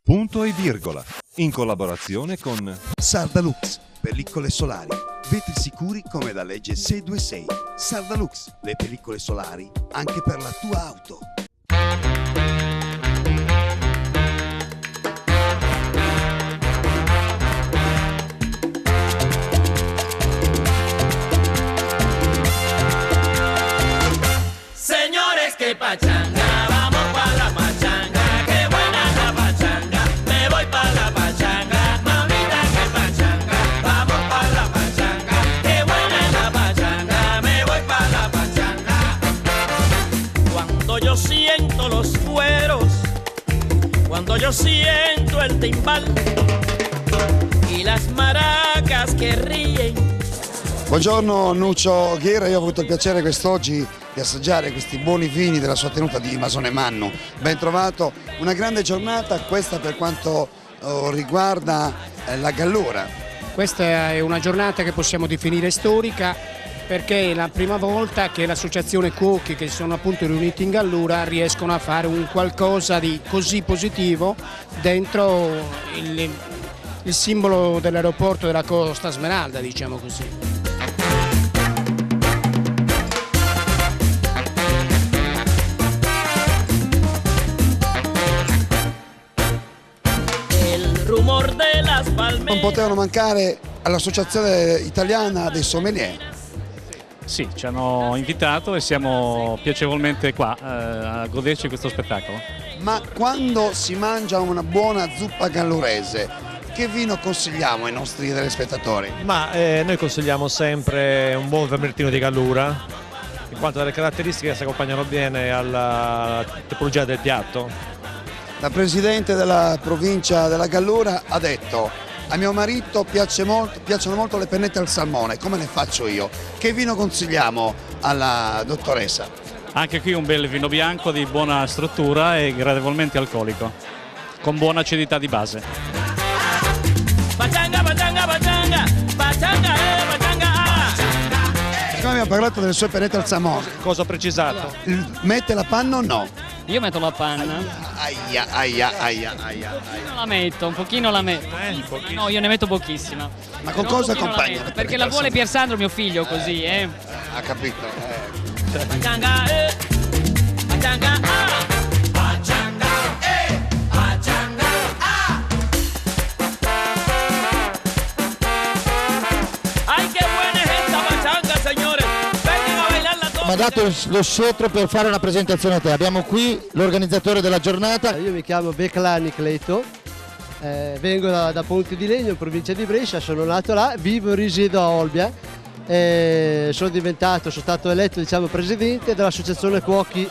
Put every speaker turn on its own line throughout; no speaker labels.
Punto e virgola, in collaborazione con
Sardalux, pellicole solari, vetri sicuri come la legge 626. Sardalux, le pellicole solari anche per la tua auto.
Señores, que pachanga, vamos pa' la pachanga, que buena la pachanga, me voy pa' la pachanga, mamita que pachanga, vamos pa' la pachanga, que buena la pachanga, me voy pa' la pachanga. Cuando yo siento los cueros, cuando yo siento el timbal y las maracas que ríen.
Buongiorno Nuccio Ghiera, io ho avuto il piacere quest'oggi di assaggiare questi buoni vini della sua tenuta di Masone Mannu. Ben trovato, una grande giornata questa per quanto riguarda la Gallura.
Questa è una giornata che possiamo definire storica perché è la prima volta che l'associazione cuochi che si sono appunto riuniti in Gallura riescono a fare un qualcosa di così positivo dentro il simbolo dell'aeroporto della Costa Smeralda, diciamo così.
Non potevano mancare all'Associazione Italiana dei Sommelier.
Sì, ci hanno invitato e siamo piacevolmente qua a goderci questo spettacolo.
Ma quando si mangia una buona zuppa gallurese, che vino consigliamo ai nostri telespettatori?
Ma noi consigliamo sempre un buon vermentino di Gallura, in quanto dalle caratteristiche si accompagnano bene alla tipologia del piatto.
La Presidente della provincia della Gallura ha detto: a mio marito piacciono molto le pennette al salmone, come ne faccio io? Che vino consigliamo alla dottoressa?
Anche qui un bel vino bianco di buona struttura e gradevolmente alcolico, con buona acidità di base.
Pachanga, pachanga, pachanga, pachanga, pachanga.
Siccome abbiamo parlato delle sue pennette al salmone,
Cosa ho precisato?
mette la panna o no?
Io metto la panna.
Aia.
Non la metto, un pochino la metto. No, io ne metto pochissima.
Ma con
Però
cosa
un pochino la
accompagna?
metto, perché la vuole Pier Sandro, mio figlio, così,
Ha capito.
Pachanga, pachanga, pachanga, pachanga, ¡ay, qué buena es esta pachanga, señores! Vengan a bailarla todos.
Mi ha dato lo scettro per fare una presentazione a te. Abbiamo qui l'organizzatore della giornata.
Io mi chiamo Beclani Cleto, vengo da Ponte di Legno, in provincia di Brescia, sono nato là, vivo e risiedo a Olbia. Sono stato eletto presidente dell'associazione cuochi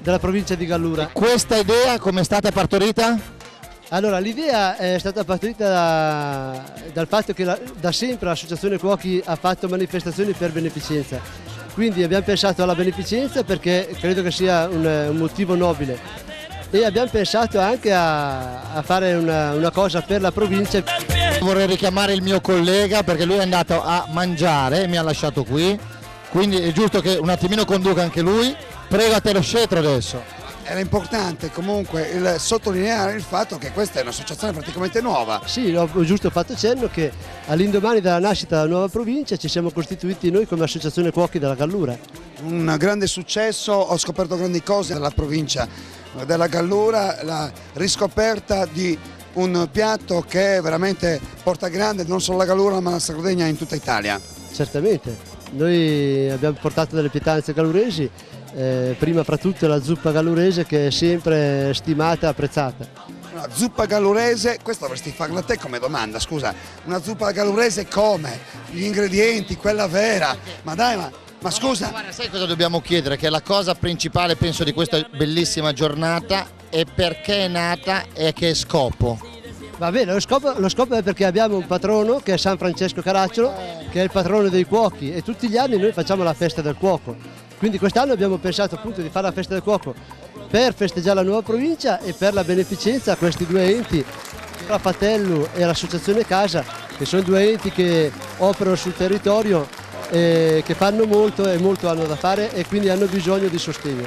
della provincia di Gallura.
Questa idea come è stata partorita?
Allora, l'idea è stata partorita dal fatto che da sempre l'associazione cuochi ha fatto manifestazioni per beneficenza, quindi abbiamo pensato alla beneficenza perché credo che sia un motivo nobile, e abbiamo pensato anche a fare una cosa per la provincia.
Vorrei richiamare il mio collega perché lui è andato a mangiare e mi ha lasciato qui, quindi è giusto che un attimino conduca anche lui. Prego, a te lo scettro adesso.
Era importante comunque sottolineare il fatto che questa è un'associazione praticamente nuova.
Sì, ho giusto fatto cenno che all'indomani della nascita della nuova provincia ci siamo costituiti noi come associazione cuochi della Gallura.
Un grande successo, ho scoperto grandi cose dalla provincia della Gallura, la riscoperta di un piatto che veramente porta grande non solo la Gallura ma la Sardegna in tutta Italia.
Certamente, noi abbiamo portato delle pietanze galluresi, prima fra tutto la zuppa gallurese che è sempre stimata e apprezzata.
Una zuppa gallurese, questo dovresti farla te come domanda, scusa, una zuppa gallurese come? Gli ingredienti, quella vera, ma dai, ma scusa.
Guarda, sai cosa dobbiamo chiedere? Che è la cosa principale, penso, di questa bellissima giornata, è perché è nata e a che scopo.
Va bene, lo scopo è perché abbiamo un patrono che è San Francesco Caracciolo, che è il patrono dei cuochi, e tutti gli anni noi facciamo la festa del cuoco. Quindi quest'anno abbiamo pensato appunto di fare la festa del cuoco per festeggiare la nuova provincia e per la beneficenza a questi due enti, la Patellu e l'associazione Casa, che sono due enti che operano sul territorio, che fanno molto e molto hanno da fare e quindi hanno bisogno di sostegno.